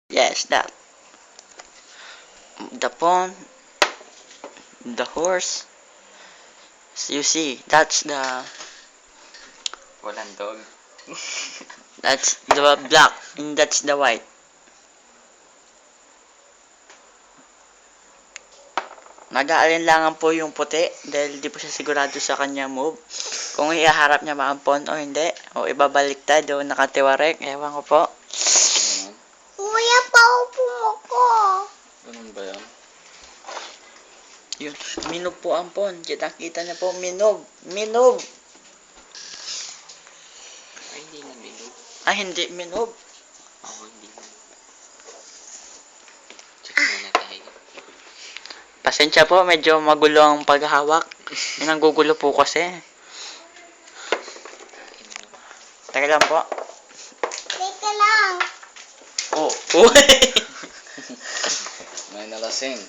Yes, that. The pawn, the horse. So you see, that's Walang dog. the black, and that's the white. Nag-aalinlangan po yung puti dahil di po siya sigurado sa kanyang move. Kung ihaharap niya maampon o hindi, o ibabaliktad o nakatiwarek, ewan ko po. Ganun. Kuya, paupo ko. Ganun ba yan? Yun, minob po ampon. Kita-kita niya po, minob. Minob. Ay, hindi na bilog. Ah, hindi minob. Oo, hindi na. Check muna tayo. Pasensya po, medyo magulo ang paghahawak. Nanggugulo po kasi. Teka lang po. Teka lang. Oh. Uy! May nalasing.